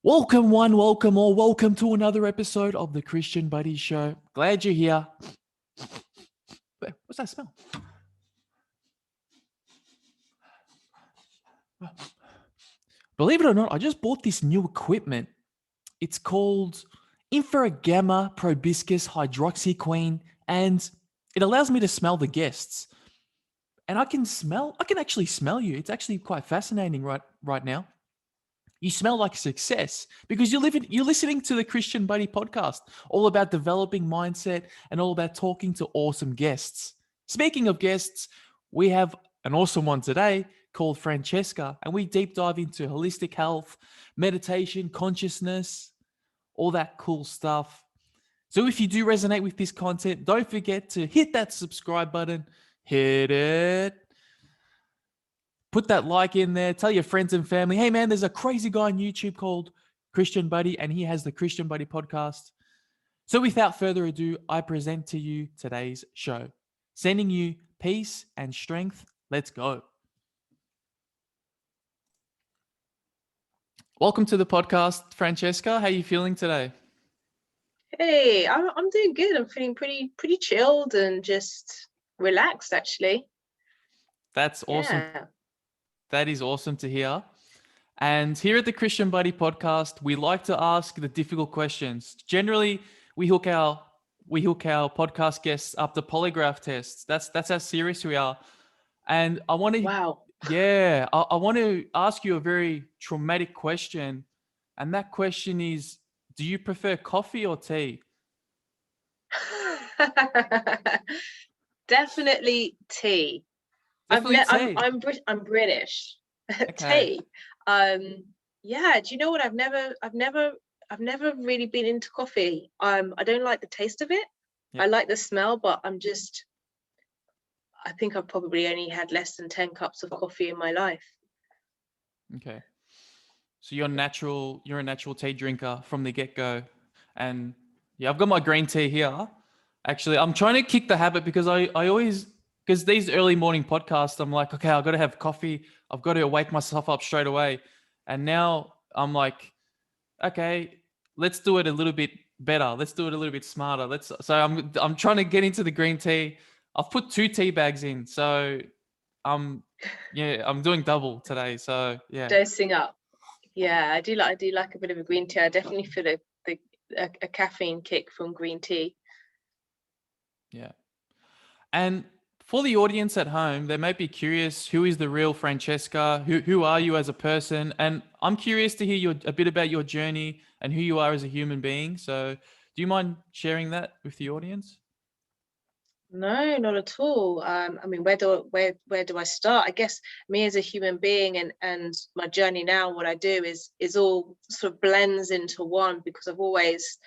Welcome one, welcome all, welcome to another episode of the Christian Buddy Show. Glad you're here. What's that smell? Believe it or not, I just bought this new equipment. It's called Infrared Gamma Probiscus Hydroxyquine, and it allows me to smell the guests. And I can actually smell you. It's actually quite fascinating right now. You smell like success because you're listening to the Christian Buddy podcast, all about developing mindset and all about talking to awesome guests. Speaking of guests, we have an awesome one today called Francesca, and we deep dive into holistic health, meditation, consciousness, all that cool stuff. So if you do resonate with this content, don't forget to hit that subscribe button, hit it. Put that like in there. Tell your friends and family, hey man, there's a crazy guy on YouTube called Christian Buddy, and he has the Christian Buddy podcast. So without further ado, I present to you today's show. Sending you peace and strength. Let's go. Welcome to the podcast, Francesca. How are you feeling today? Hey, I'm doing good. I'm feeling pretty chilled and just relaxed, actually. That's awesome. Yeah. That is awesome to hear. And here at the Christian Buddy podcast, we like to ask the difficult questions. Generally, we hook our podcast guests up to polygraph tests. That's how serious we are. And I want to Wow. I want to ask you a very traumatic question. And that question is, do you prefer coffee or tea? Definitely tea. Definitely tea. I'm British. Okay. Tea. Yeah. Do you know what? I've never really been into coffee. I don't like the taste of it. Yep. I like the smell, but I think I've probably only had less than 10 cups of coffee in my life. Okay. So you're a natural tea drinker from the get-go. And yeah, I've got my green tea here. Actually, I'm trying to kick the habit because I always, because these early morning podcasts, I'm like, okay, I've got to have coffee. I've got to wake myself up straight away. And now I'm like, okay, let's do it a little bit better. Let's do it a little bit smarter. So I'm trying to get into the green tea. I've put 2 tea bags in. So I'm doing double today. So yeah. Dosing up. Yeah, I do like a bit of a green tea. I definitely feel a caffeine kick from green tea. Yeah. And for the audience at home, they might be curious, who is the real Francesca? Who are you as a person? And I'm curious to hear a bit about your journey and who you are as a human being. So do you mind sharing that with the audience? No, not at all. I mean, where do I start? I guess me as a human being and my journey now, what I do is all sort of blends into one, because I've always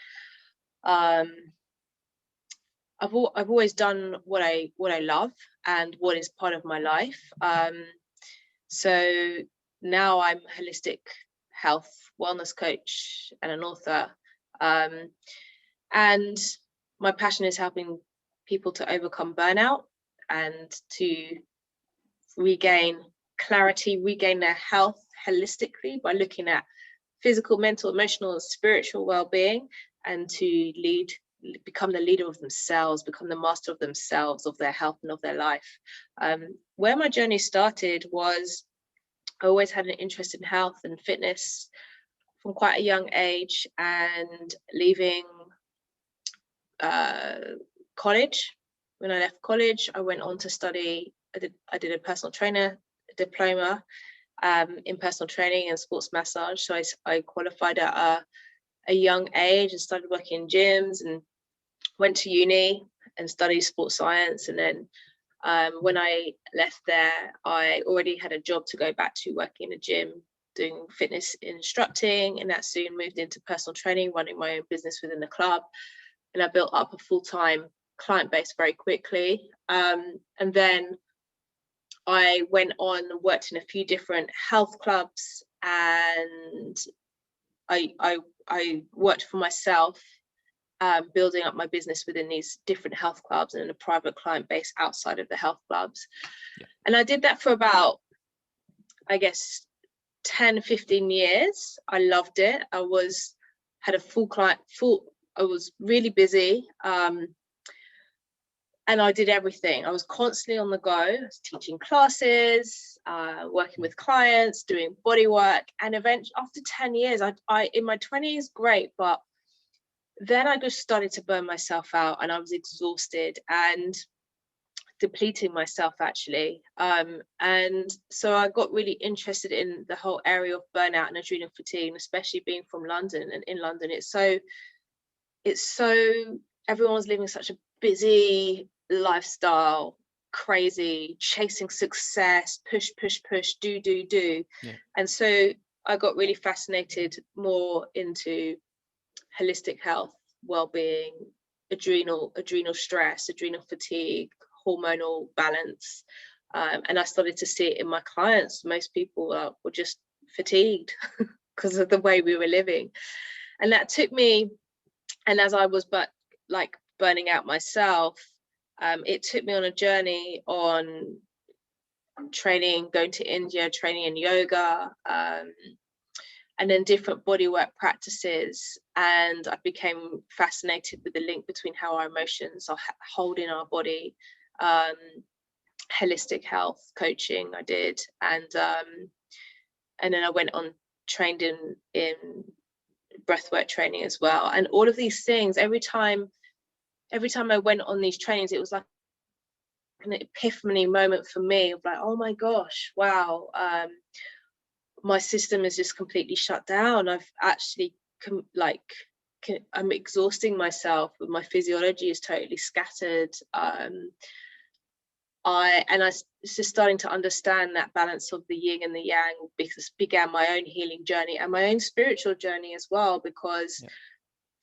done what I love and what is part of my life. So now I'm a holistic health wellness coach and an author. And my passion is helping people to overcome burnout and to regain clarity, regain their health holistically by looking at physical, mental, emotional, and spiritual well-being, and to become the leader of themselves, become the master of themselves, of their health and of their life. Where my journey started was, I always had an interest in health and fitness from quite a young age, and leaving college. When I left college, I went on to study. I did a personal trainer diploma in personal training and sports massage. So I qualified at a young age and started working in gyms, and went to uni and studied sports science. And then when I left there, I already had a job to go back to, working in a gym, doing fitness instructing, and that soon moved into personal training, running my own business within the club. And I built up a full-time client base very quickly. And then I went on and worked in a few different health clubs, and I worked for myself, building up my business within these different health clubs and in a private client base outside of the health clubs. Yeah. And I did that for about, I guess, 10, 15 years. I loved it. I was really busy. And I did everything. I was constantly on the go. I was teaching classes, working with clients, doing body work. And eventually, after 10 years, I in my 20s, great. But then I just started to burn myself out, and I was exhausted and depleting myself, actually. And so I got really interested in the whole area of burnout and adrenal fatigue, and especially being from London. And in London, it's so everyone's living such a busy lifestyle, crazy, chasing success, push, do. Yeah. And so I got really fascinated more into holistic health, well-being, adrenal stress, adrenal fatigue, hormonal balance. And I started to see it in my clients. Most people were just fatigued because of the way we were living. And that took me, and as I was burning out myself, it took me on a journey on training, going to India, training in yoga, and then different bodywork practices. And I became fascinated with the link between how our emotions are hold in our body. Holistic health coaching I did, and then I went on, trained in breathwork training as well. And all of these things, every time I went on these trainings, it was like an epiphany moment for me of like, oh my gosh, wow, my system is just completely shut down. I've actually I'm exhausting myself, but my physiology is totally scattered. I was just starting to understand that balance of the yin and the yang, because began my own healing journey and my own spiritual journey as well, because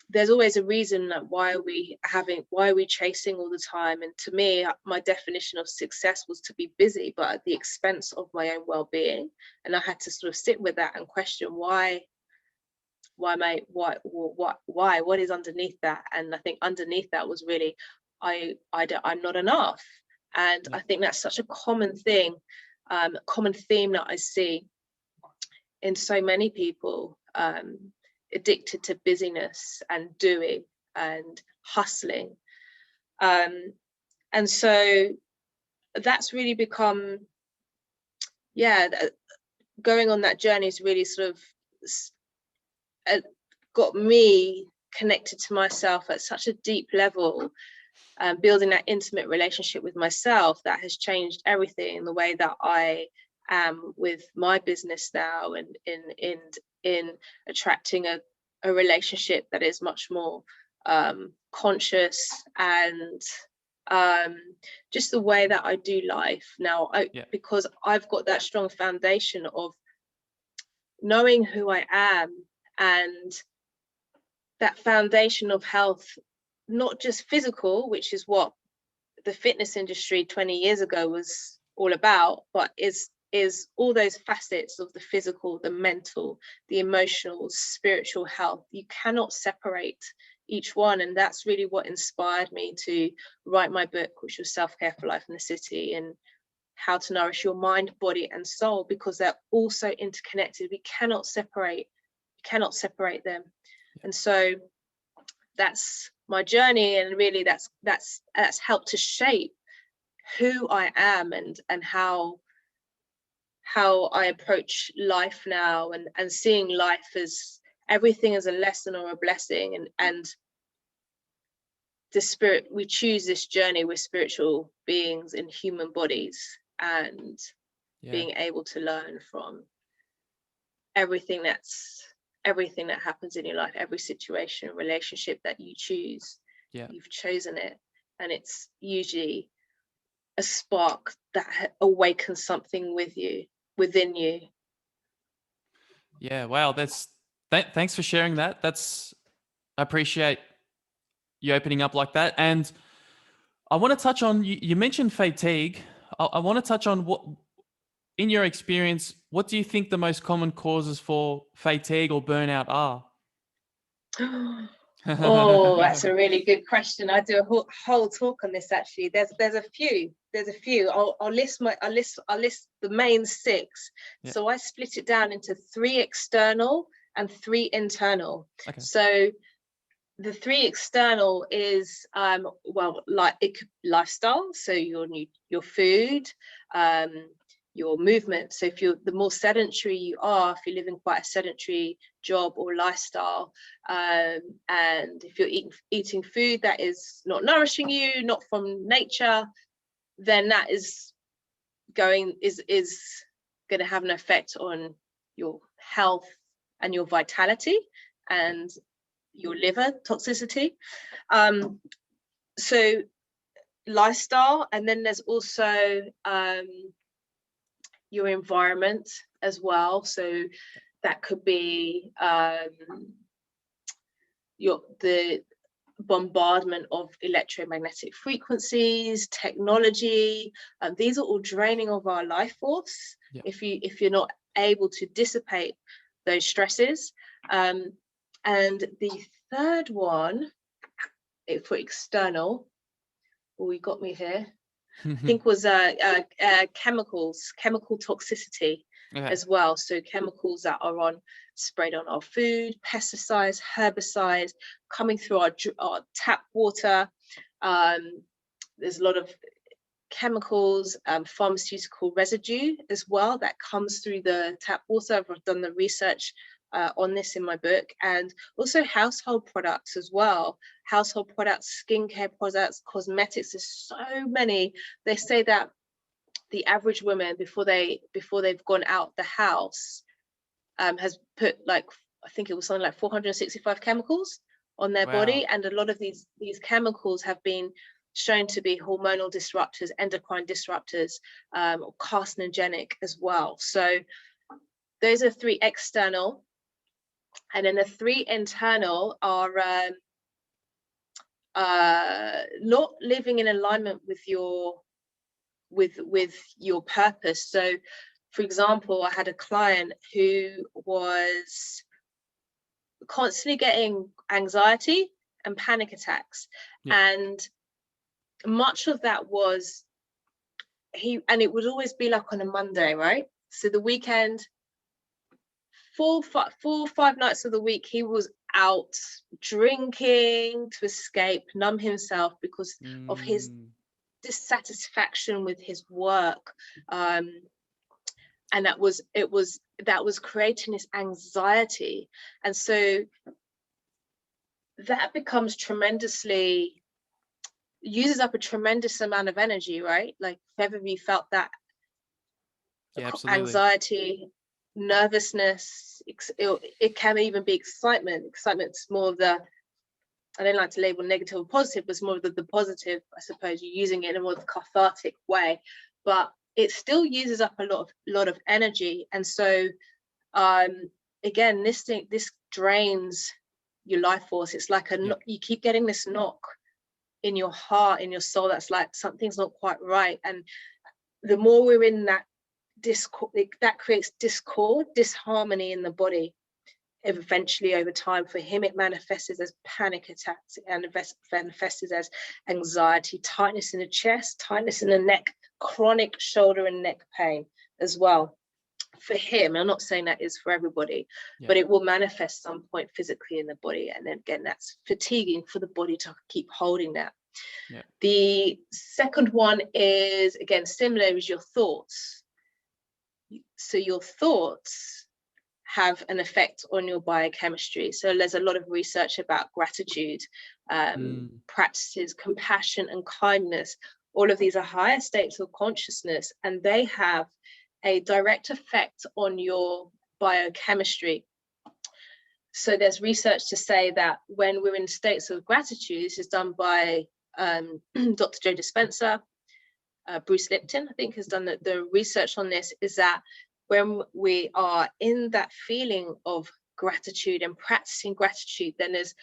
there's always a reason that why are we chasing all the time. And to me, my definition of success was to be busy, but at the expense of my own well-being. And I had to sort of sit with that and question what is underneath that. And I think underneath that was really I'm not enough. And I think that's such a common thing, common theme that I see in so many people, addicted to busyness and doing and hustling. And so that's really become, going on that journey has really sort of got me connected to myself at such a deep level. Building that intimate relationship with myself that has changed everything, the way that I am with my business now, and in attracting a relationship that is much more conscious, and just the way that I do life now, because I've got that strong foundation of knowing who I am, and that foundation of health, not just physical, which is what the fitness industry 20 years ago was all about, but is all those facets of the physical, the mental, the emotional, spiritual health. You cannot separate each one. And that's really what inspired me to write my book, which was Self-Care for Life in the City, and how to nourish your mind, body and soul, because they're also interconnected. We cannot separate them. And so that's my journey, and really that's helped to shape who I am and how I approach life now, and seeing life as everything as a lesson or a blessing, and the spirit, we choose this journey with spiritual beings in human bodies, and being able to learn from everything that happens in your life, every situation, relationship that you choose. You've chosen it, and it's usually a spark that awakens something within you. Wow, thanks for sharing that. I appreciate you opening up like that. And I want to touch on, you mentioned fatigue. I want to touch on what, in your experience, what do you think the most common causes for fatigue or burnout are? Oh, that's a really good question. I do a whole talk on this actually. There's a few. I'll list the main six. Yeah. So I split it down into 3 external and 3 internal. Okay. So the 3 external is well, like lifestyle. So your food, your movement. So if the more sedentary you are, if you're living quite a sedentary job or lifestyle, and if you're eating food that is not nourishing you, not from nature, then that is going to have an effect on your health and your vitality and your liver toxicity. So lifestyle, and then there's also your environment as well. So that could be the bombardment of electromagnetic frequencies, technology. These are all draining of our life force. Yeah. If you're not able to dissipate those stresses. And the third one, for external, well, you got me here, I think was chemical toxicity. Okay. As well. So chemicals that are sprayed on our food, pesticides, herbicides, coming through our tap water. There's a lot of chemicals, pharmaceutical residue as well that comes through the tap water. I've done the research on this in my book, and also household products as well. Household products, skincare products, cosmetics. There's so many. They say that the average woman before they've gone out the house has put, like, I think it was something like 465 chemicals on their body, and a lot of these chemicals have been shown to be hormonal disruptors, endocrine disruptors, or carcinogenic as well. So those are 3 external, and then the 3 internal are not living in alignment with your purpose. So for example, I had a client who was constantly getting anxiety and panic attacks. Yeah. And much of that was and it would always be like on a Monday, right? So the weekend, 4 or 5 nights of the week, he was out drinking to escape, numb himself because of his dissatisfaction with his work, and that was creating this anxiety. And so that becomes uses up a tremendous amount of energy, right? Like if ever you felt that, yeah, anxiety, nervousness, it can even be excitement. Excitement's more of the, I don't like to label negative or positive, but it's more of the positive, I suppose. You're using it in a more cathartic way, but it still uses up a lot of energy. And so again, this drains your life force. It's like you keep getting this knock in your heart, in your soul, that's like something's not quite right. And the more we're in that discord, that creates discord, disharmony in the body. Eventually, over time, for him, it manifests as panic attacks and manifests as anxiety, tightness in the chest, tightness in the neck, chronic shoulder and neck pain as well. For him, I'm not saying that is for everybody, but it will manifest some point physically in the body. And then again, that's fatiguing for the body to keep holding that. Yeah. The second one is, again, similar, is your thoughts. So your thoughts have an effect on your biochemistry. So there's a lot of research about gratitude, practices, compassion and kindness. All of these are higher states of consciousness, and they have a direct effect on your biochemistry. So there's research to say that when we're in states of gratitude, this is done by Dr. Joe Dispenza, Bruce Lipton, I think, has done the research on this, is that when we are in that feeling of gratitude and practicing gratitude, then there's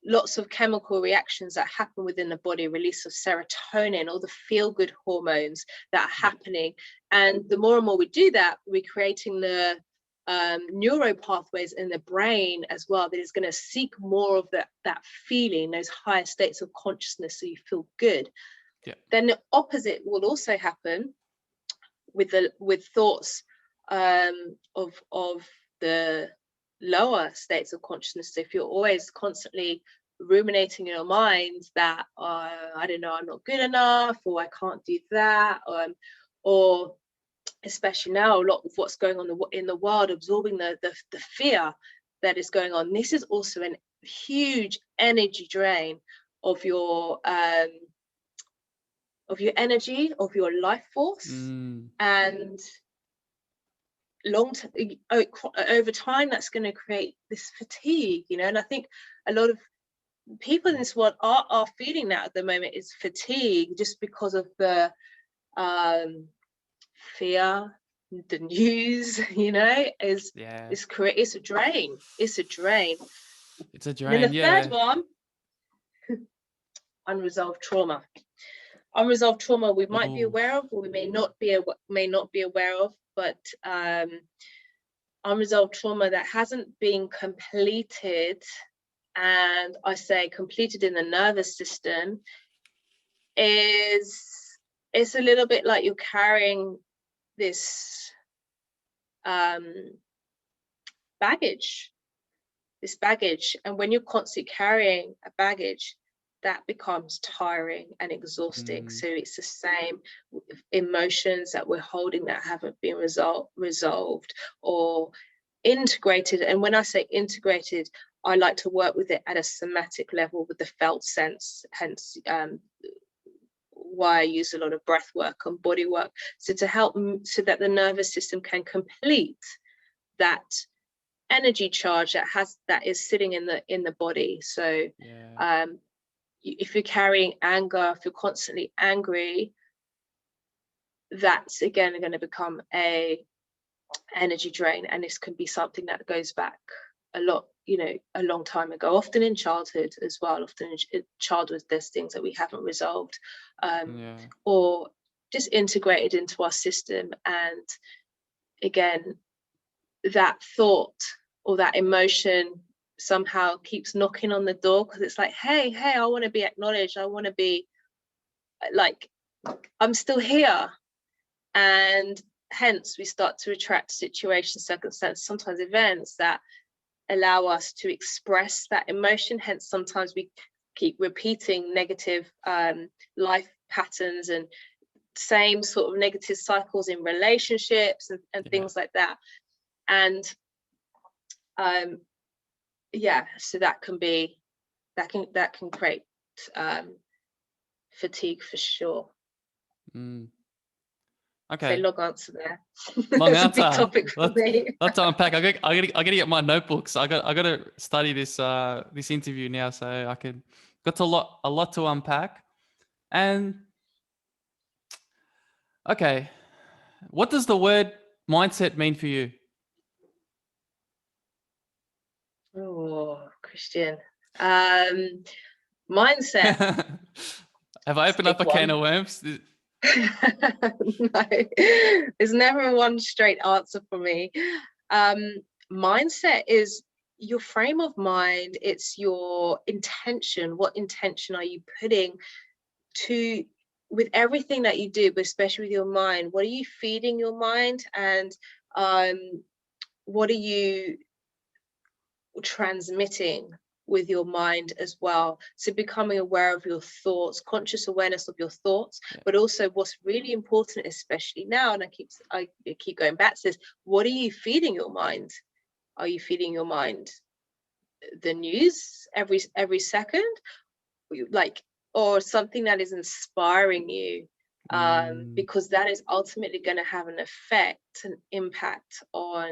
lots of chemical reactions that happen within the body, release of serotonin, all the feel-good hormones that are happening. And the more and more we do that, we're creating the neuro pathways in the brain as well, that is going to seek more of that feeling, those higher states of consciousness, so you feel good. Yeah. Then the opposite will also happen with thoughts of the lower states of consciousness. So if you're always constantly ruminating in your mind that I don't know, I'm not good enough, or I can't do that, or especially now, a lot of what's going on in the world, absorbing the fear that is going on. This is also a huge energy drain of your energy, of your life force. And over time, that's going to create this fatigue, you know. And I think a lot of people in this world are feeling that at the moment, is fatigue, just because of the fear, the news, you know, it's a drain. It's a drain. And then the third one, unresolved trauma. Unresolved trauma we might be aware of, or we may not be aware of, but unresolved trauma that hasn't been completed, and I say completed in the nervous system, it's a little bit like you're carrying this baggage, and when you're constantly carrying a baggage, that becomes tiring and exhausting. So it's the same emotions that we're holding that haven't been resolved or integrated. And when I say integrated, I like to work with it at a somatic level, with the felt sense, hence why I use a lot of breath work and body work, so to help, so that the nervous system can complete that energy charge that is sitting in the body. So if you're carrying anger, if you're constantly angry, that's again going to become a energy drain. And this can be something that goes back a lot, you know, a long time ago, often in childhood as well. Often in childhood, there's things that we haven't resolved, or just integrated into our system. And again, that thought or that emotion somehow keeps knocking on the door, because it's like, hey, I want to be acknowledged, I want to be like, I'm still here. And hence we start to attract situations, circumstances, sometimes events that allow us to express that emotion. Hence sometimes we keep repeating negative life patterns and same sort of negative cycles in relationships and things like that. And so that can create fatigue for sure. Okay. So long answer there. Long It's answer. a big topic for me. Let's unpack. I gotta get my notebooks. I gotta study this interview now, so I can got a lot to unpack. And okay, what does the word mindset mean for you? Oh, Christian. Mindset. Have I opened up a can of worms? No, there's never one straight answer for me. Mindset is your frame of mind. It's your intention. What intention are you putting to with everything that you do, but especially with your mind? What are you feeding your mind, and what are you transmitting with your mind as well? So becoming aware of your thoughts, conscious awareness of your thoughts, but also what's really important, especially now, and I keep going back to this, what are you feeding your mind? Are you feeding your mind the news every second, or something that is inspiring you? Because that is ultimately going to have an effect, an impact on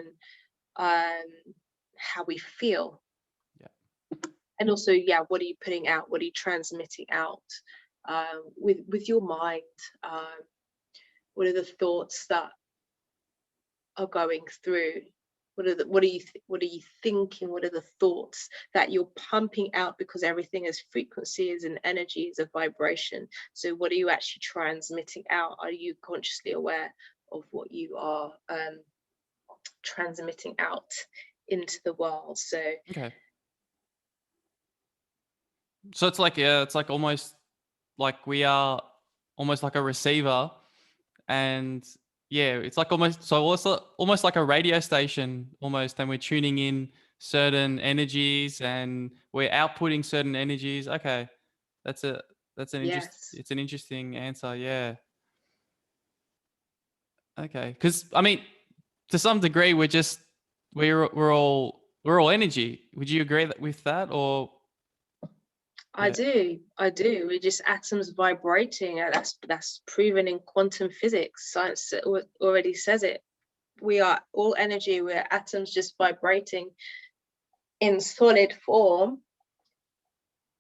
how we feel. And also, what are you putting out? What are you transmitting out with your mind? What are the thoughts that are going through? What are you thinking? What are the thoughts that you're pumping out? Because everything is frequency, is an energy, is a vibration. So what are you actually transmitting out? Are you consciously aware of what you are transmitting out into the world. So Okay. So it's like, yeah, it's like almost like we are almost like a receiver, and yeah, it's like almost, so also almost like a radio station almost, and we're tuning in certain energies and we're outputting certain energies. Okay. That's a, yes, it's an interesting answer. Yeah. Okay. Cause I mean, to some degree, we're all energy. Would you agree with that? Or I yeah. do. I do. We're just atoms vibrating. And that's proven in quantum physics. Science already says it. We are all energy. We're atoms just vibrating in solid form.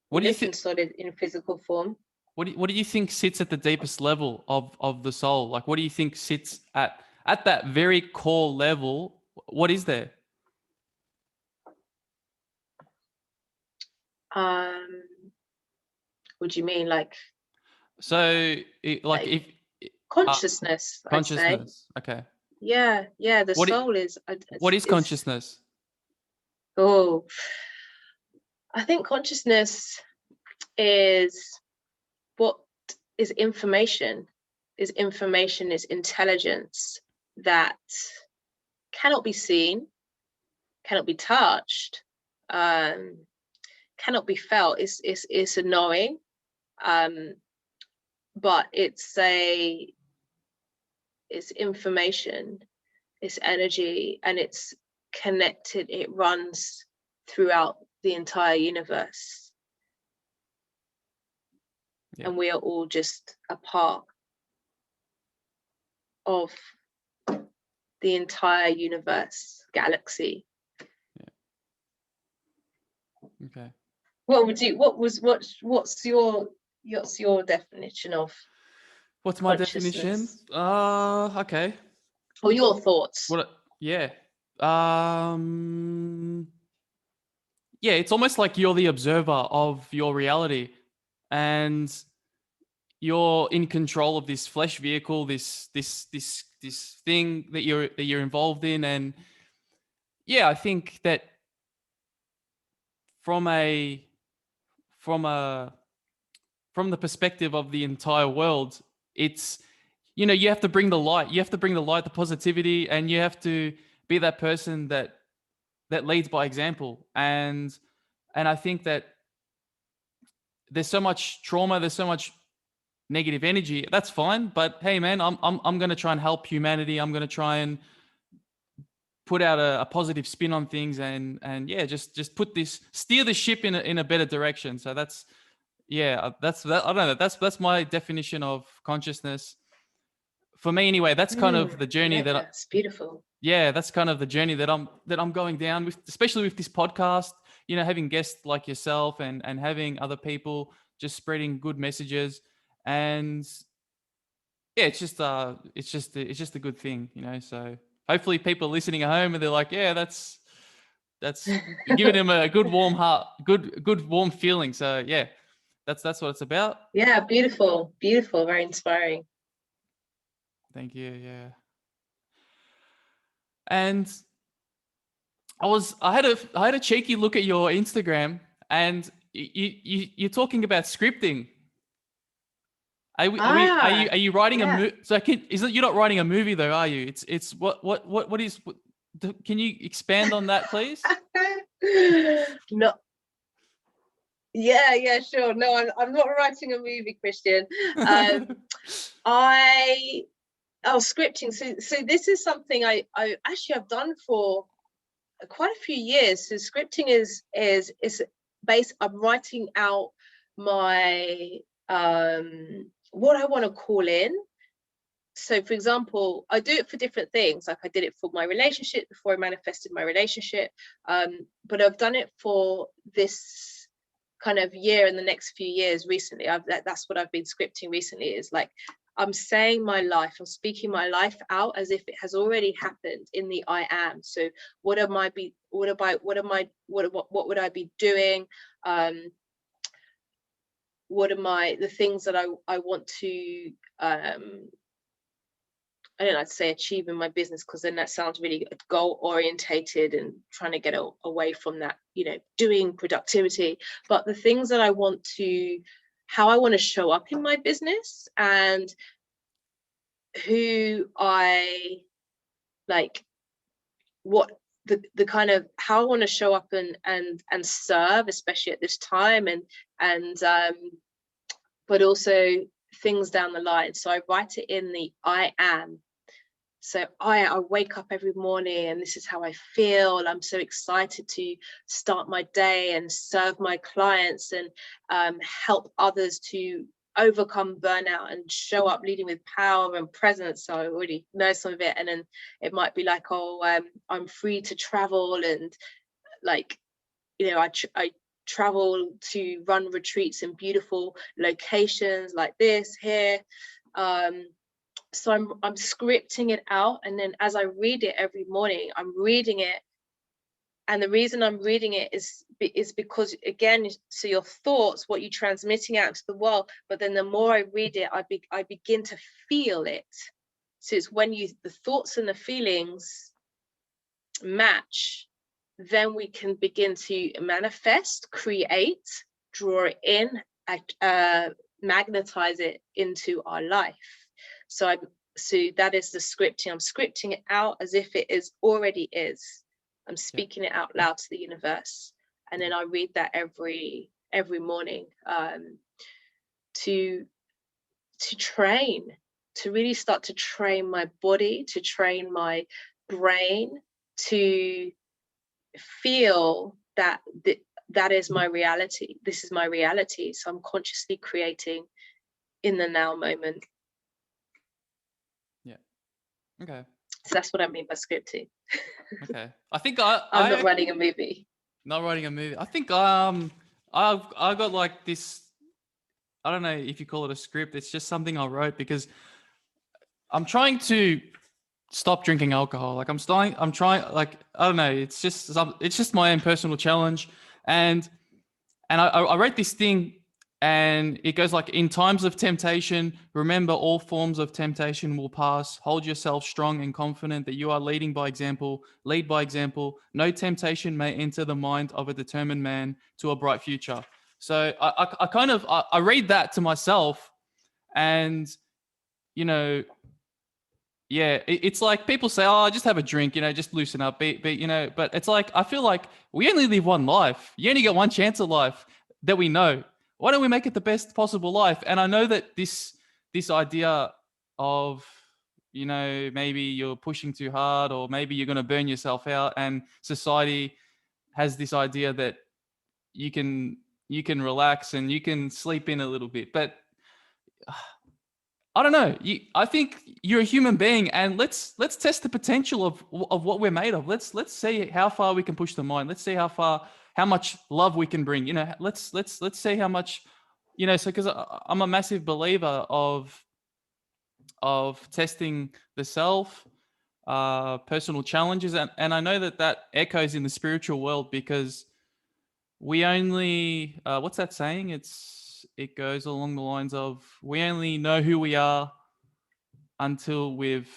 What We do you look think? in solid in physical form. What do you think sits at the deepest level of the soul? Like, what do you think sits at that very core level? What is there? Um, what do you mean, So, like, like if uh, consciousness? I'd say. consciousness. Okay. Yeah, yeah. The What soul is what is is. consciousness? Oh, I think consciousness is what is information. Is intelligence that cannot be seen, cannot be touched, um, cannot be felt. It's a knowing, um, but it's information, it's energy, and it's connected. It runs throughout the entire universe, Yeah. and we are all just a part of the entire universe, galaxy. Okay. What's your definition of What's my definition? consciousness Okay. or your thoughts? Yeah. Yeah, it's almost like you're the observer of your reality, and you're in control of this flesh vehicle, this thing that you're involved in. And yeah, I think that from a from a from the perspective of the entire world, it's, you have to bring the light. You have to bring the light, the positivity, and you have to be that person that leads by example. And I think that there's so much trauma, there's so much negative energy. That's fine, but hey, man, I'm going to try and help humanity. I'm going to try and put out a positive spin on things, and yeah, just steer the ship in a better direction. So that's, yeah, that's that. I don't know. That's my definition of consciousness for me, anyway. That's kind of the I journey like that that. It's beautiful. yeah, that's kind of the journey that I'm going down with, especially with this podcast. Having guests like yourself, and having other people just spreading good messages, and yeah, it's just a good thing. So hopefully people are listening at home and they're like, yeah, that's you're giving them a good warm heart, good warm feeling. So yeah, that's what it's about. Yeah, beautiful, beautiful, very inspiring. Thank you. Yeah. And I had a cheeky look at your Instagram, and you're talking about scripting. Ah, Are you writing a yeah. movie? So you're not writing a movie though, are you? It's what is? Can you expand on that, please? No, yeah, yeah, sure. No, I'm not writing a movie, Christian. I scripting. So this is something I actually have done for quite a few years. So scripting is based. I'm writing out my what I want to call in. So for example, I do it for different things. Like I did it for my relationship before I manifested my relationship, but I've done it for this kind of year and the next few years recently. That's what I've been scripting recently, is like I'm saying my life, I'm speaking my life out as if it has already happened in the I am. So what would I be doing? What am I, the things that I want to I don't like to say achieve in my business, because then that sounds really goal orientated and trying to get away from that, doing productivity. But the things that how I want to show up in my business, and who I like, what the kind of how I want to show up and serve, especially at this time, and but also things down the line. So I write it in the I am. So I wake up every morning and this is how I feel. I'm so excited to start my day and serve my clients and help others to overcome burnout and show up leading with power and presence. So I already know some of it. And then it might be like, I'm free to travel, and like, I travel to run retreats in beautiful locations like this here. So I'm scripting it out, and then as I read it every morning, I'm reading it. And the reason I'm reading it is because, again, so your thoughts, what you're transmitting out to the world, but then the more I read it, I begin to feel it. So it's when the thoughts and the feelings match, then we can begin to manifest, create, draw it in, magnetize it into our life. So that is the scripting. I'm scripting it out as if it already is. I'm speaking it out loud to the universe, and then I read that every morning to train, to really start to train my body, to train my brain, to feel that that is my reality. This is my reality. So I'm consciously creating in the now moment. Yeah. Okay. So that's what I mean by scripting. Okay. I think I'm not writing a movie. Not writing a movie. I think I got like this. I don't know if you call it a script. It's just something I wrote because I'm trying to stop drinking alcohol. Like I'm trying. Like I don't know. It's just my own personal challenge, and I wrote this thing. And it goes like, in times of temptation, remember all forms of temptation will pass. Hold yourself strong and confident that you are leading by example. Lead by example. No temptation may enter the mind of a determined man to a bright future. So I read that to myself, and, it's like people say, oh, just have a drink, just loosen up. But it's like, I feel like we only live one life. You only get one chance at life that we know. Why don't we make it the best possible life? And I know that this idea of, maybe you're pushing too hard, or maybe you're going to burn yourself out, and society has this idea that you can relax and you can sleep in a little bit. But I don't know. I think you're a human being, and let's test the potential of what we're made of. Let's see how far we can push the mind. Let's see how much love we can bring. Let's see how much, So because I'm a massive believer of testing the self, personal challenges, and I know that echoes in the spiritual world, because we only what's that saying? It goes along the lines of, we only know who we are until we've,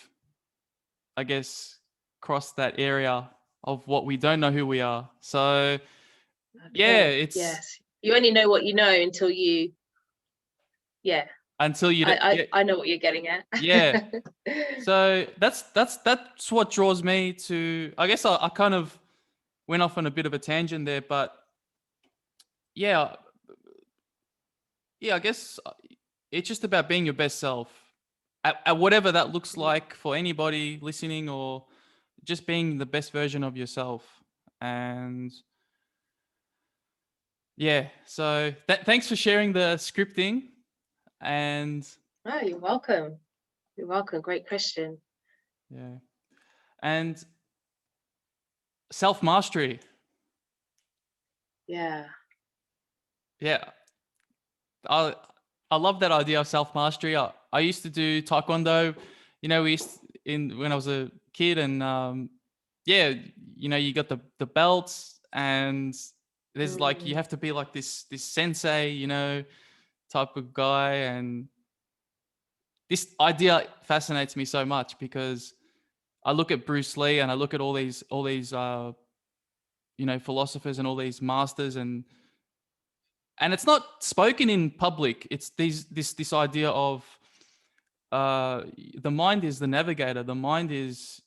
I guess, crossed that area of what we don't know who we are. So yes, you only know what you know until you until you I know what you're getting at. Yeah. So that's what draws me to, I guess I kind of went off on a bit of a tangent there, but yeah, I guess it's just about being your best self at whatever that looks like for anybody listening, or just being the best version of yourself. And so thanks for sharing the scripting. And you're welcome. Great question. Yeah. And self-mastery. Yeah. I love that idea of self-mastery. I used to do taekwondo, when I was a kid, and you got the belts, and there's like, you have to be like this sensei, type of guy, and this idea fascinates me so much because I look at Bruce Lee and I look at all these philosophers and all these masters, and it's not spoken in public. It's this idea of the mind is the navigator. The mind is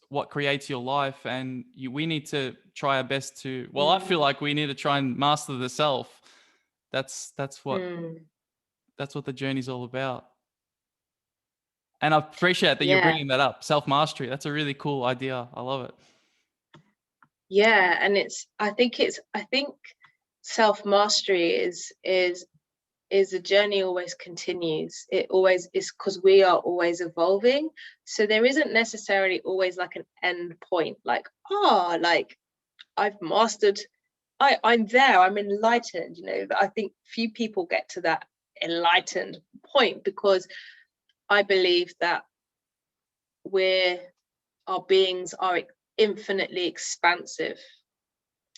what creates your life, and we need to try our best to. Well, I feel like we need to try and master the self. That's what the journey's all about. And I appreciate that you're bringing that up. Self-mastery. That's a really cool idea. I love it. Yeah, and I think self-mastery is a journey, always continues. It always is, because we are always evolving. So there isn't necessarily always like an end point, like, like I've mastered, I'm there, I'm enlightened, I think few people get to that enlightened point, because I believe that our beings are infinitely expansive,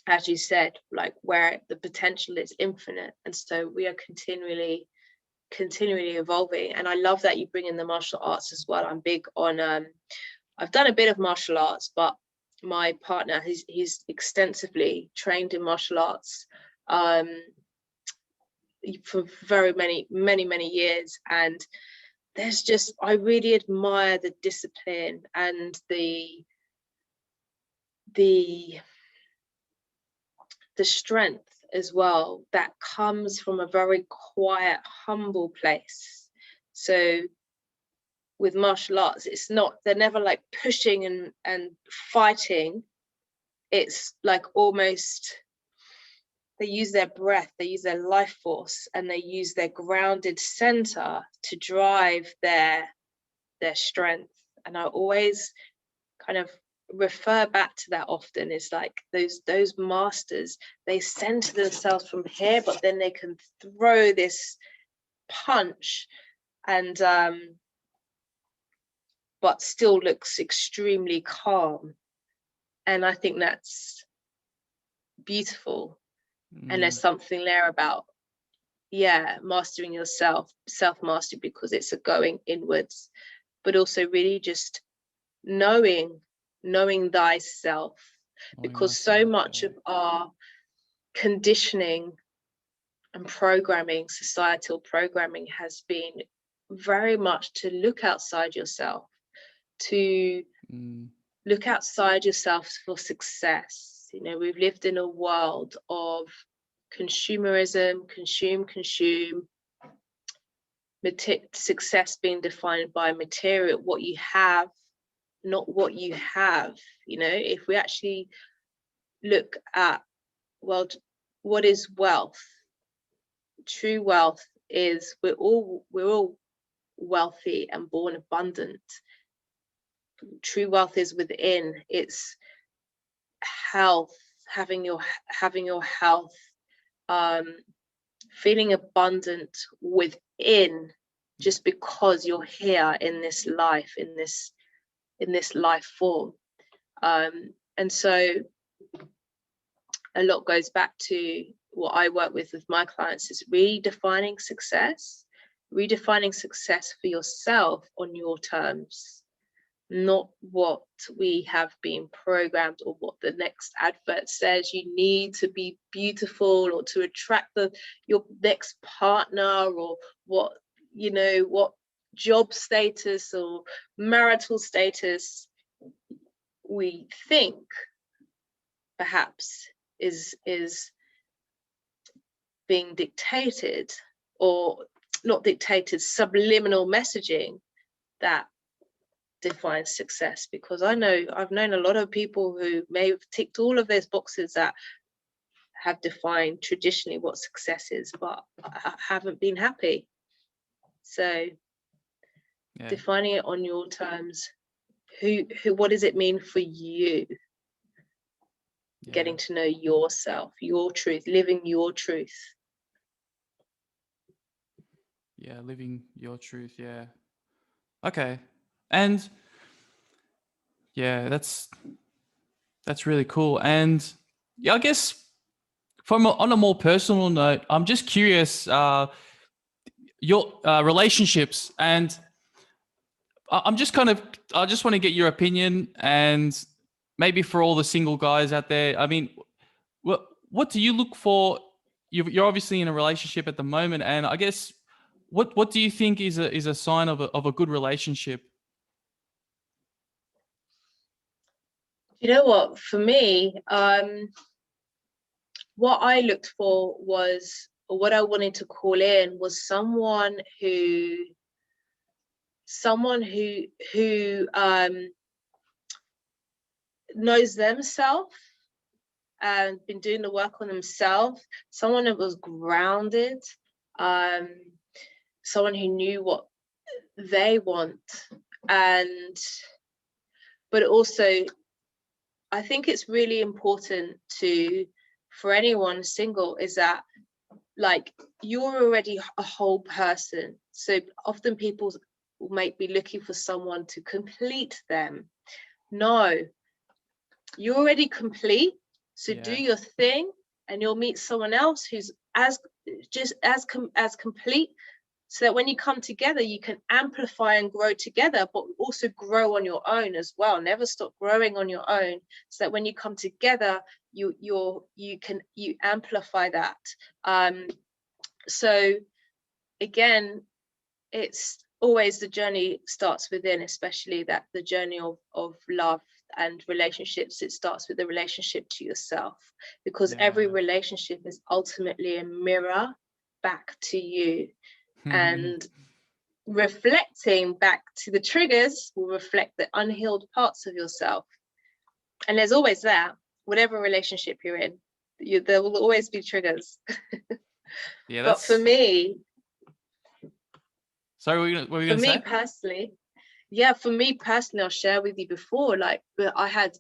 as you said, like where the potential is infinite, and so we are continually evolving. And I love that you bring in the martial arts as well. I'm big on I've done a bit of martial arts, but my partner, he's extensively trained in martial arts for very many years, and there's just, I really admire the discipline and the strength as well that comes from a very quiet, humble place. So with martial arts, they're never like pushing and fighting. It's like almost, they use their breath, they use their life force, and they use their grounded center to drive their strength. And I always kind of refer back to that often. Is like those masters, they center themselves from here, but then they can throw this punch and but still looks extremely calm. And I think that's beautiful. And there's something there about mastering yourself, self-mastery, because it's a going inwards, but also really just knowing thyself, because so much of our conditioning and programming, societal programming, has been very much to look outside yourself, to look outside yourself for success. We've lived in a world of consumerism, consume, success being defined by material, what you have, not what you have. If we actually look at, well, what is wealth? True wealth is we're all wealthy and born abundant. True wealth is within. It's health, having your health, feeling abundant within, just because you're here in this life, in this life form. And so a lot goes back to what I work with my clients, is redefining success for yourself on your terms, not what we have been programmed, or what the next advert says you need to be beautiful, or to attract your next partner, or what job status or marital status we think perhaps is being dictated, or not dictated, subliminal messaging that defines success. Because I've known a lot of people who may have ticked all of those boxes that have defined traditionally what success is, but haven't been happy. So defining it on your terms, what does it mean for you? Getting to know yourself, your truth, living your truth. Living your truth. Okay. And that's really cool. And I guess on a more personal note, I'm just curious, your relationships, and I just want to get your opinion, and maybe for all the single guys out there. I mean, what do you look for? You're obviously in a relationship at the moment, and I guess what do you think is a sign of a good relationship? You know what? For me, what I looked for was, or what I wanted to call in was someone who knows themselves and been doing the work on themselves, someone that was grounded, someone who knew what they want. But also, I think it's really important for anyone single, is that, like, you're already a whole person. So often people might be looking for someone to complete them. No, you're already complete. So do your thing, and you'll meet someone else who's as complete, so that when you come together, you can amplify and grow together, but also grow on your own as well. Never stop growing on your own, so that when you come together, you amplify that. So again, it's always the journey starts within, especially that the journey of love and relationships. It starts with the relationship to yourself, because every relationship is ultimately a mirror back to you. And reflecting back to the triggers will reflect the unhealed parts of yourself. And there's always that, whatever relationship you're in, there will always be triggers. But for me, sorry, what were you going to say? For me personally, I'll share with you before, like, I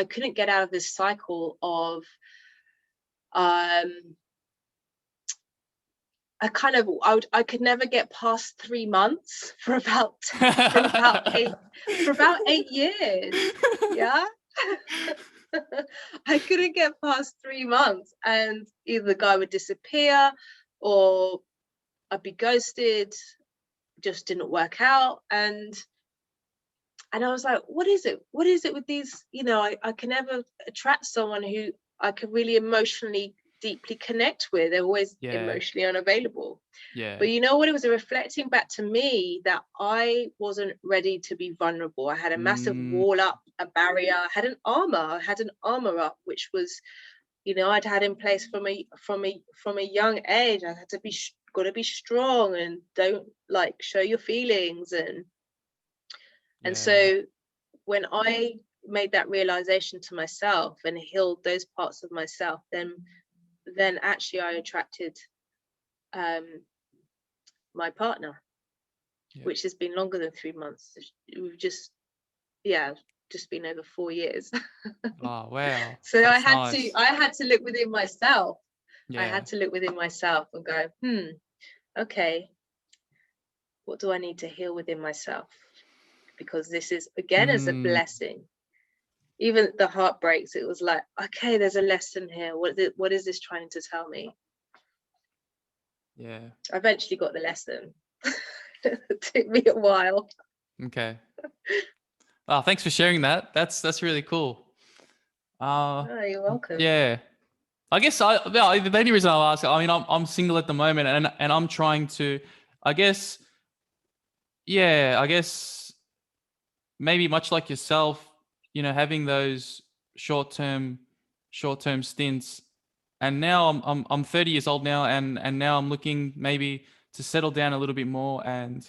couldn't get out of this cycle of I could never get past 3 months for about 8 years. Yeah. I couldn't get past 3 months, and either the guy would disappear or I'd be ghosted. Just didn't work out. And I was like, what is it with these, I can never attract someone who I can really emotionally deeply connect with. They're always emotionally unavailable. But you know what, it was a reflecting back to me that I wasn't ready to be vulnerable. I had a massive wall up, a barrier. I had an armor up, which was, I'd had in place from a young age. I had to gotta be strong and don't show your feelings. And so when I made that realization to myself and healed those parts of myself, then actually I attracted my partner, which has been longer than 3 months. We've just been over 4 years. Oh, wow. So I had to look within myself. I had to look within myself and go, okay, what do I need to heal within myself? Because this is, again, as a blessing. Even the heartbreaks, it was like, okay, there's a lesson here. What is this trying to tell me? Yeah. I eventually got the lesson. It took me a while. Okay. Oh, thanks for sharing that. That's really cool. You're welcome. Yeah. I guess the only reason I'll ask, I mean, I'm single at the moment, and I'm trying to, I guess maybe much like yourself, having those short-term stints. And now I'm 30 years old now, and now I'm looking maybe to settle down a little bit more, and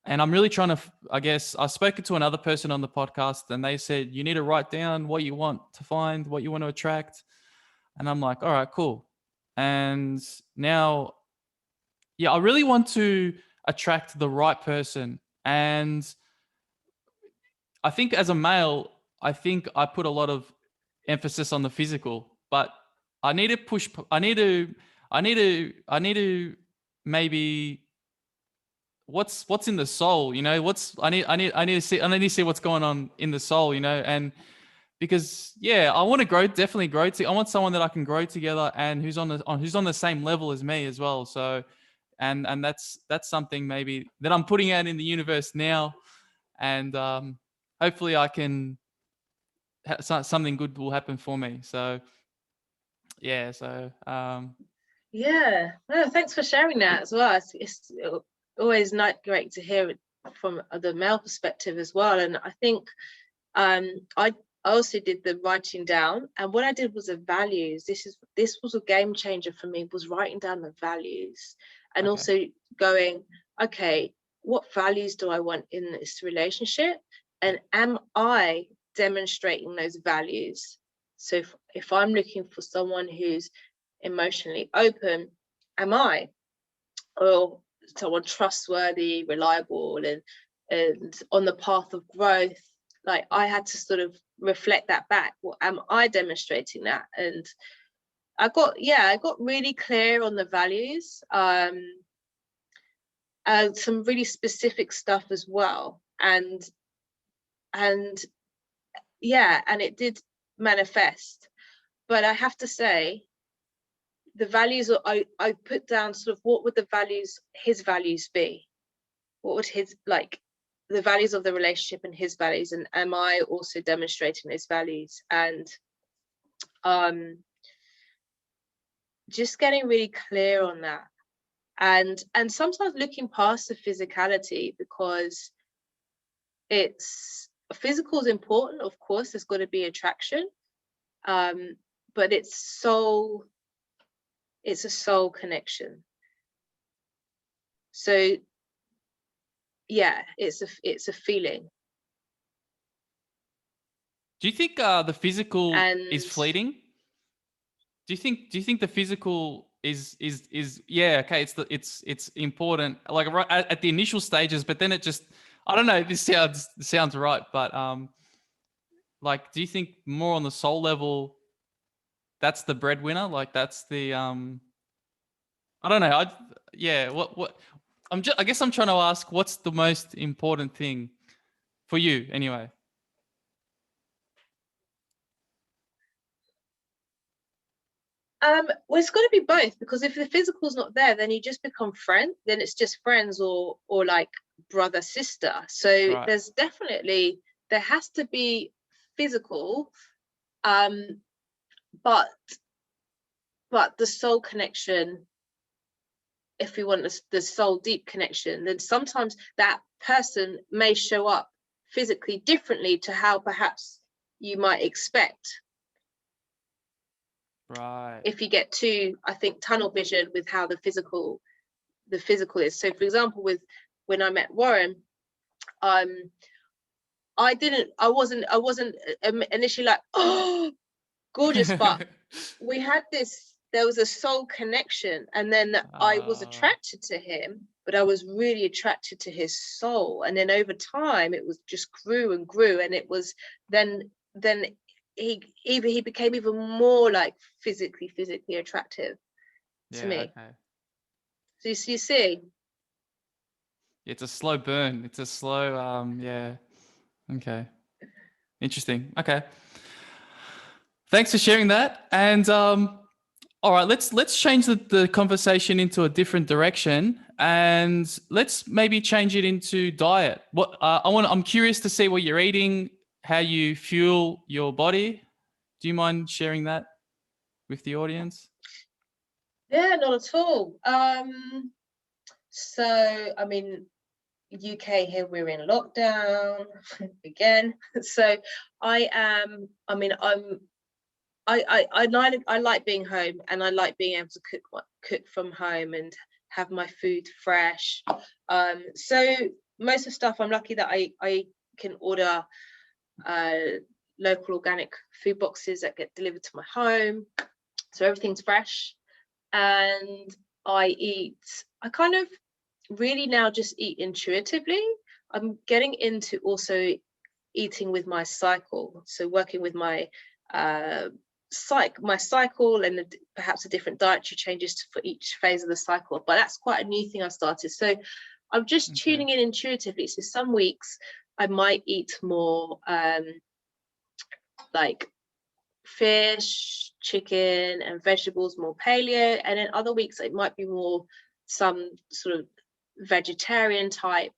I'm really trying to, I guess, I've spoken to another person on the podcast, and they said you need to write down what you want to find, what you want to attract. And I'm like, all right, cool. And now, I really want to attract the right person. And I think as a male, I think I put a lot of emphasis on the physical, but I need to maybe what's in the soul, I need to see what's going on in the soul, and because I want to definitely grow. I want someone that I can grow together and who's on the same level as me as well. So, and that's something maybe that I'm putting out in the universe now, and hopefully I can something good will happen for me. So yeah, so Yeah, no, thanks for sharing that as well. It's always great to hear it from the male perspective as well. And I think I also did the writing down, and what I did was the values. This was a game changer for me, was writing down the values, and also going, okay, what values do I want in this relationship, and am I demonstrating those values? So if I'm looking for someone who's emotionally open, am I? Or someone trustworthy, reliable, and on the path of growth? Like, I had to sort of reflect that back. Well, am I demonstrating that? And I got really clear on the values, and some really specific stuff as well. And yeah, and it did manifest. But I have to say, the values I put down, sort of, what would his values be? What would his, like, the values of the relationship and his values, and am I also demonstrating those values? And just getting really clear on that, and sometimes looking past the physicality, because physical is important, of course, there's got to be attraction, but it's a soul connection. So yeah, it's a feeling. do you think the physical is fleeting? Do you think the physical is yeah, okay, it's important, like right at the initial stages, but then it just, I don't know, this sounds right, but like, do you think more on the soul level that's the breadwinner? Like, that's the I don't know. What I guess I'm trying to ask, what's the most important thing for you anyway? Well, it's got to be both, because if the physical's not there, then you just become friends. Then it's just friends, or like brother sister. So Right. there has to be physical, but the soul connection. If we want the soul deep connection, then sometimes that person may show up physically differently to how perhaps you might expect. Right. If you get too, I think, tunnel vision with how the physical is. So for example, when I met Warren, I wasn't initially like, oh, gorgeous, but there was a soul connection, and then I was attracted to him, but I was really attracted to his soul. And then over time it was just grew and grew, and it was then he became even more like physically attractive to me. Okay. So you see, It's a slow burn. It's a slow yeah. Okay. Interesting. Okay. Thanks for sharing that. And all right, let's change the conversation into a different direction, and let's maybe change it into diet. I'm curious to see what you're eating, how you fuel your body. Do you mind sharing that with the audience? yeah, not at all. So I mean, UK here, we're in lockdown again. So I like being home, and I like being able to cook from home and have my food fresh. So most of the stuff, I'm lucky that I can order local organic food boxes that get delivered to my home, so everything's fresh. And I kind of really now just eat intuitively. I'm getting into also eating with my cycle, so working with my cycle, and perhaps a different dietary changes for each phase of the cycle. But that's quite a new thing I started. So I'm just tuning in intuitively. So some weeks I might eat more like fish, chicken, and vegetables, more paleo, and then other weeks it might be more some sort of vegetarian type.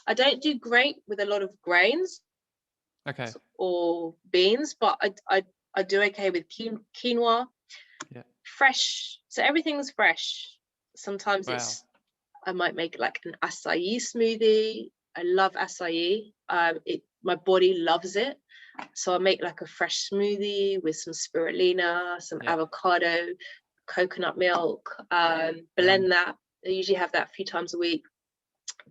I don't do great with a lot of grains or beans, but I do okay with quinoa. Fresh, so everything's fresh. Sometimes I might make like an acai smoothie. I love acai. My body loves it, so I make like a fresh smoothie with some spirulina, some avocado, coconut milk, blend that. I usually have that a few times a week.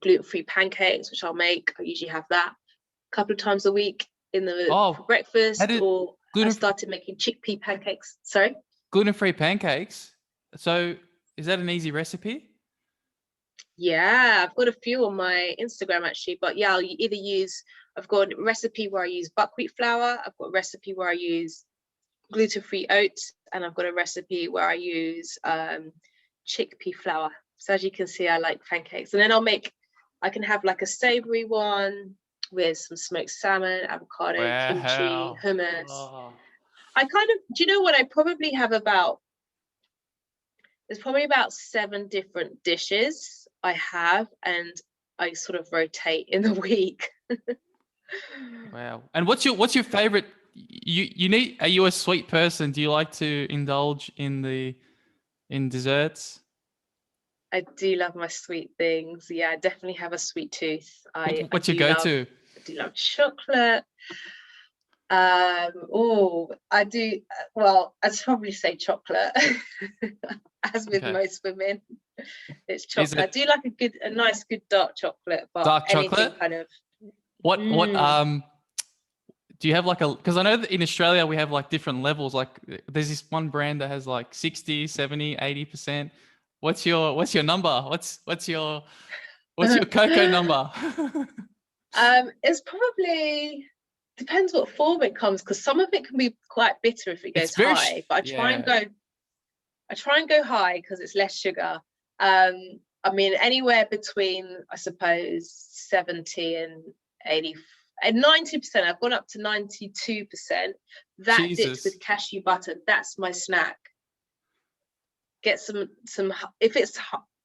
Gluten-free pancakes, which I'll make. I usually have that a couple of times a week in the for breakfast, or I started making chickpea pancakes. Sorry? Gluten-free pancakes. So is that an easy recipe? Yeah, I've got a few on my Instagram actually, but yeah, I'll either use, I've got a recipe where I use buckwheat flour, I've got a recipe where I use gluten-free oats, and I've got a recipe where I use chickpea flour. So as you can see, I like pancakes. And then I can have like a savory one with some smoked salmon, avocado, kimchi, hummus. I kind of, do you know what? I probably have there's probably about 7 different dishes I have, and I sort of rotate in the week. Wow. And what's your favorite? Are you a sweet person? Do you like to indulge in desserts? I do love my sweet things. Yeah, I definitely have a sweet tooth. What's your go-to? I do love chocolate. I do. Well, I'd probably say chocolate, as with most women. It's chocolate. I do like a nice, good dark chocolate, but dark anything chocolate? kind of. What do you have because I know that in Australia we have like different levels. Like there's this one brand that has like 60, 70, 80%. What's your number? What's your cocoa number? It's probably depends what form it comes, because some of it can be quite bitter if it goes high. But I try and go high because it's less sugar. I mean, anywhere between, I suppose, 70 and 80 and 90%. I've gone up to 92%. That dipped with cashew butter. That's my snack. Get some. If it's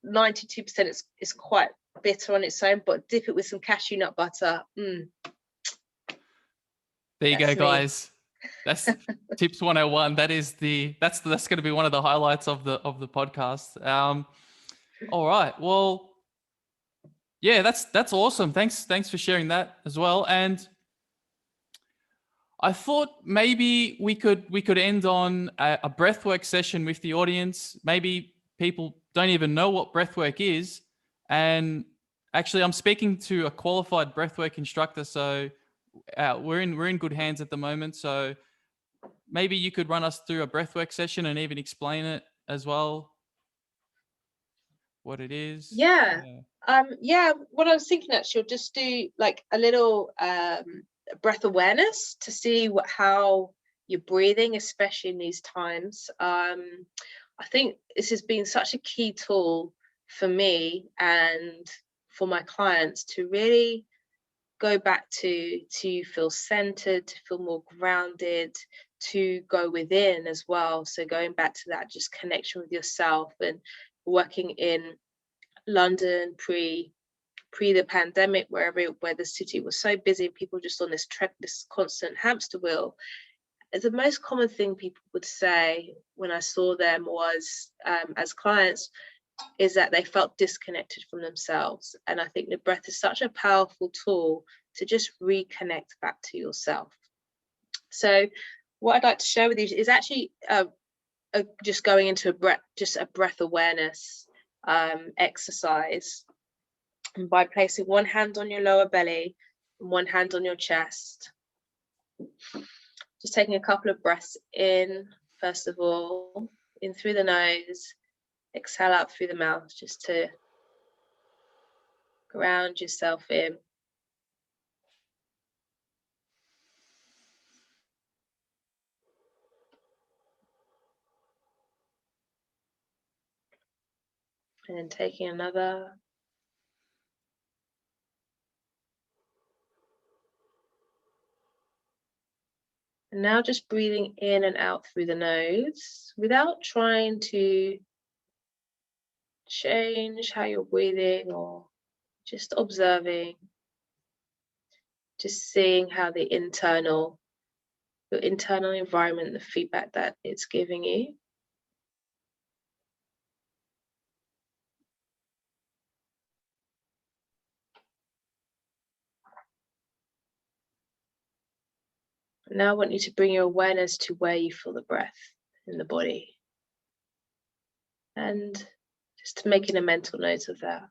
92%, it's quite bitter on its own, but dip it with some cashew nut butter. There you go, guys. That's tips 101. That's going to be one of the highlights of the podcast. All right. Well, yeah, that's awesome. Thanks for sharing that as well. And I thought maybe we could end on a breathwork session with the audience. Maybe people don't even know what breathwork is, and actually, I'm speaking to a qualified breathwork instructor, so we're in good hands at the moment. So maybe you could run us through a breathwork session and even explain it as well, what it is. Yeah. What I was thinking, actually, I'll just do like a little breath awareness to see how you're breathing, especially in these times. I think this has been such a key tool for me and for my clients to really go back to feel centered, to feel more grounded, to go within as well. So going back to that just connection with yourself. And working in London pre the pandemic, where the city was so busy, people just on this constant hamster wheel. The most common thing people would say when I saw them was, as clients, is that they felt disconnected from themselves. And I think the breath is such a powerful tool to just reconnect back to yourself. So what I'd like to share with you is actually just going into a breath awareness exercise. And by placing one hand on your lower belly and one hand on your chest, just taking a couple of breaths in, first of all, in through the nose, exhale out through the mouth, just to ground yourself in. And then taking another. And now just breathing in and out through the nose without trying to change how you're breathing, or just observing, just seeing how your internal environment, the feedback that it's giving you. Now I want you to bring your awareness to where you feel the breath in the body. And just making a mental note of that.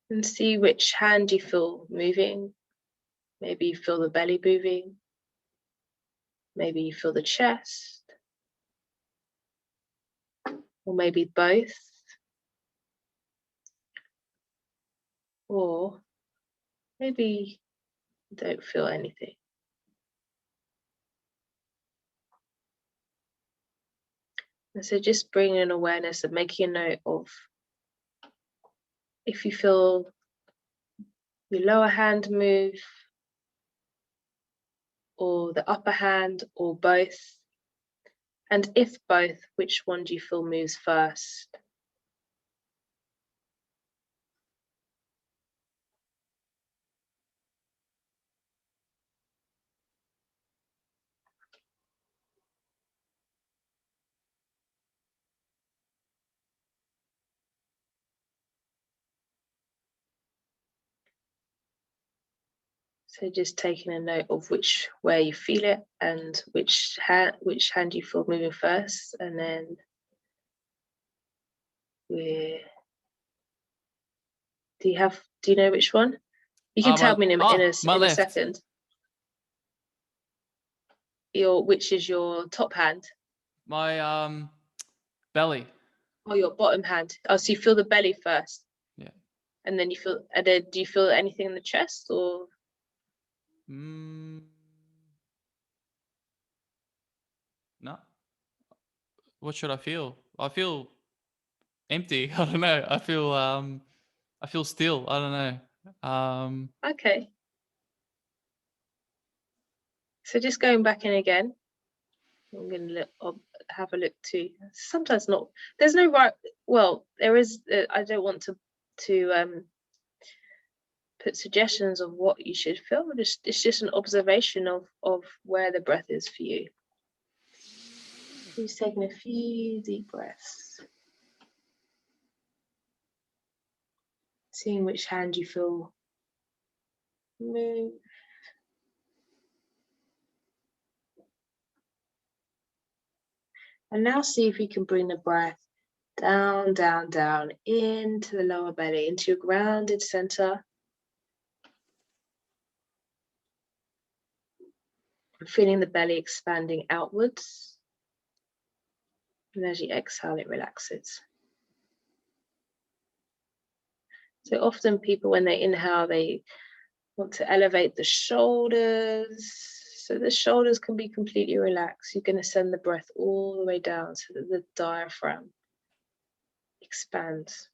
And see which hand you feel moving. Maybe you feel the belly moving. Maybe you feel the chest. Or maybe both. Or maybe you don't feel anything. And so just bringing an awareness and making a note of if you feel your lower hand move, or the upper hand, or both. And if both, which one do you feel moves first? So just taking a note of where you feel it and which hand you feel moving first, and then do you know which one? You can tell me in a second. Which is your top hand? My belly. Oh, your bottom hand. Oh, so you feel the belly first. Yeah. And then do you feel anything in the chest, or? No. What should I feel? I feel empty. I don't know. I feel still. I don't know. Okay. So just going back in again. I'm going to have a look too. Sometimes not. There's no right. Well, there is. I don't want to put suggestions of what you should feel. It's just an observation of where the breath is for you. Just taking a few deep breaths, seeing which hand you feel move. And now see if you can bring the breath down, down, down into the lower belly, into your grounded center. Feeling the belly expanding outwards. And as you exhale, it relaxes. So often people, when they inhale, they want to elevate the shoulders. So the shoulders can be completely relaxed. You're going to send the breath all the way down so that the diaphragm expands.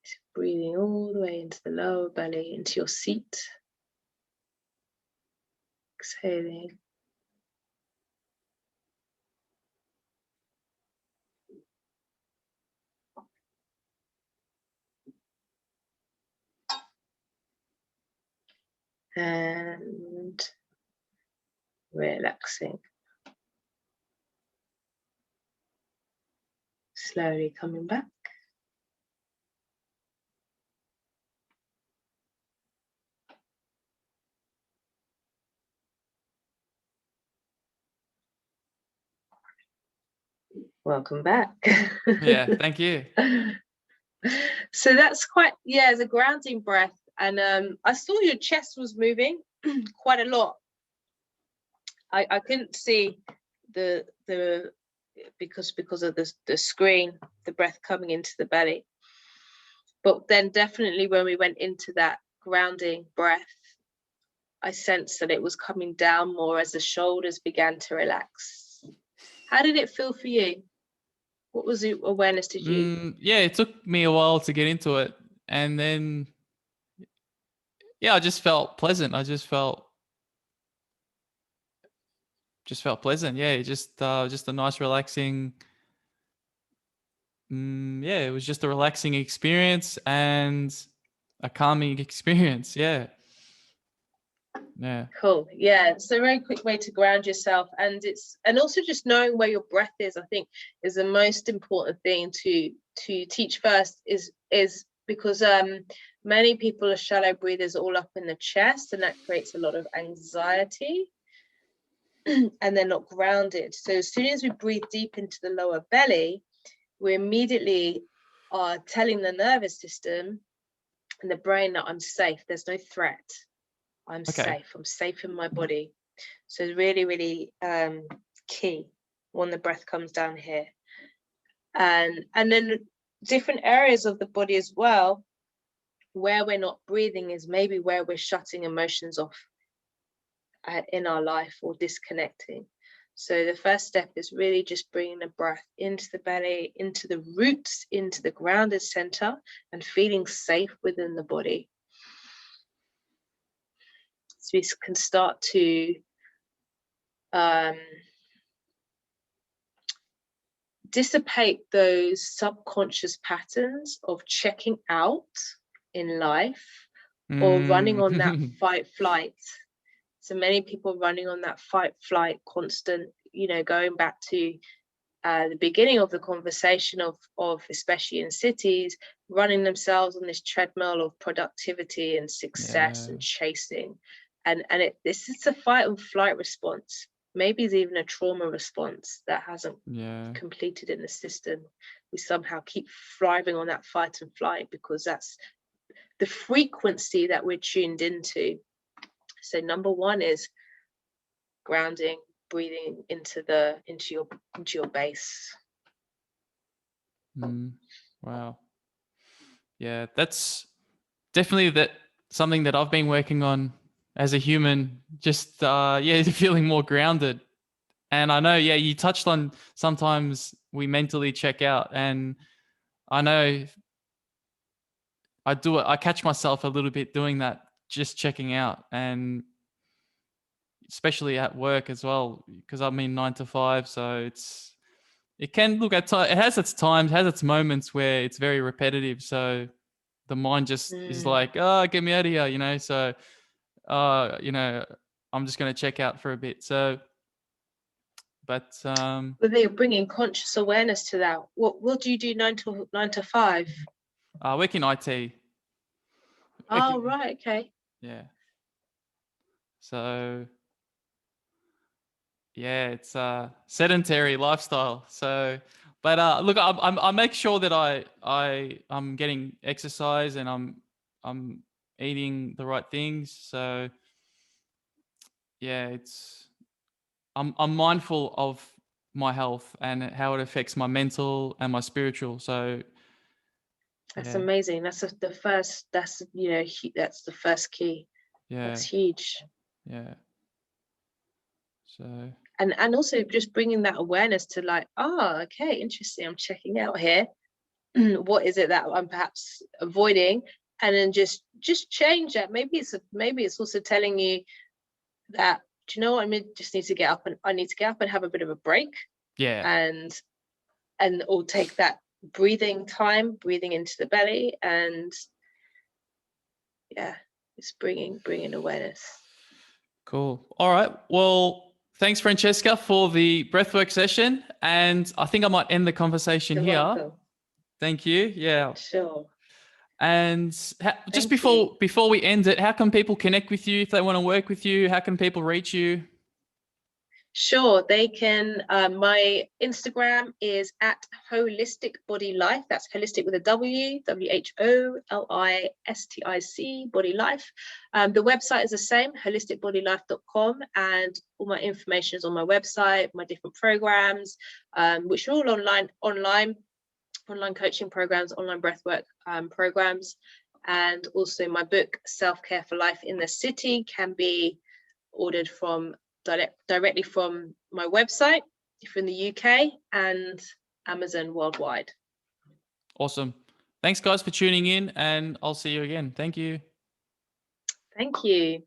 So breathing all the way into the lower belly, into your seat. Exhaling. And relaxing. Slowly coming back. Welcome back. Yeah, thank you. So that's it's a grounding breath. And I saw your chest was moving quite a lot. I couldn't see the because of the screen, the breath coming into the belly. But then definitely when we went into that grounding breath, I sensed that it was coming down more as the shoulders began to relax. How did it feel for you? What was the awareness did you? Yeah, it took me a while to get into it. And then, I just felt pleasant. I just felt just felt pleasant. Yeah, just a nice, relaxing. Yeah, it was just a relaxing experience and a calming experience. Yeah, yeah, Cool. Yeah, it's a very quick way to ground yourself, and also just knowing where your breath is, I think, is the most important thing to teach first, is because many people are shallow breathers all up in the chest, and that creates a lot of anxiety and they're not grounded. So as soon as we breathe deep into the lower belly, we immediately are telling the nervous system and the brain that I'm safe, there's no threat. I'm okay, safe. I'm safe in my body. So it's really, really key when the breath comes down here. And then different areas of the body as well, where we're not breathing, is maybe where we're shutting emotions off in our life or disconnecting. So the first step is really just bringing the breath into the belly, into the roots, into the grounded center, and feeling safe within the body. So we can start to dissipate those subconscious patterns of checking out in life or running on that fight flight. So many people running on that fight flight constant, going back to the beginning of the conversation of especially in cities, running themselves on this treadmill of productivity and success and chasing. And this is a fight and flight response. Maybe it's even a trauma response that hasn't completed in the system. We somehow keep thriving on that fight and flight because that's the frequency that we're tuned into. So number one is grounding, breathing into your base. Wow. Yeah, that's definitely something that I've been working on as a human. Just feeling more grounded. And I know, you touched on sometimes we mentally check out, and I know I do it. I catch myself a little bit doing that, just checking out, and especially at work as well, because I'm in 9 to 5. So it can look at it has its times, has its moments where it's very repetitive. So the mind just is like, oh, get me out of here, So, I'm just going to check out for a bit. So, but they're bringing conscious awareness to that. What do you do 9 to 5? I work in IT. Oh, right, okay. Yeah. So, yeah, it's a sedentary lifestyle. So, but look, I make sure that I'm getting exercise and I'm eating the right things. So, yeah, I'm mindful of my health and how it affects my mental and my spiritual. So That's yeah, amazing. That's the first. That's that's the first key. yeah, That's huge. yeah. So And also just bringing that awareness to like, okay, interesting. I'm checking out here. What is it that I'm perhaps avoiding? And then just change that. Maybe it's also telling you that, do you know what, just need to get up, and I need to get up and have a bit of a break. yeah, And or take that breathing time, breathing into the belly, and it's bringing awareness. cool. All right. Well, thanks, Francesca, for the breathwork session, and I think I might end the conversation You're here. welcome. Thank you. Yeah. Sure. And just Thank you. before we end it, how can people connect with you if they want to work with you? How can people reach you? Sure, they can. My Instagram is at Holistic Body Life. That's holistic with a W, WHOLISTIC, Body Life. The website is the same, holisticbodylife.com, and all my information is on my website, my different programs, which are all online coaching programs, online breathwork programs, and also my book, Self-Care for Life in the City, can be ordered directly from my website if you're in the UK, and Amazon worldwide. Awesome. Thanks, guys, for tuning in, and I'll see you again. Thank you. Thank you.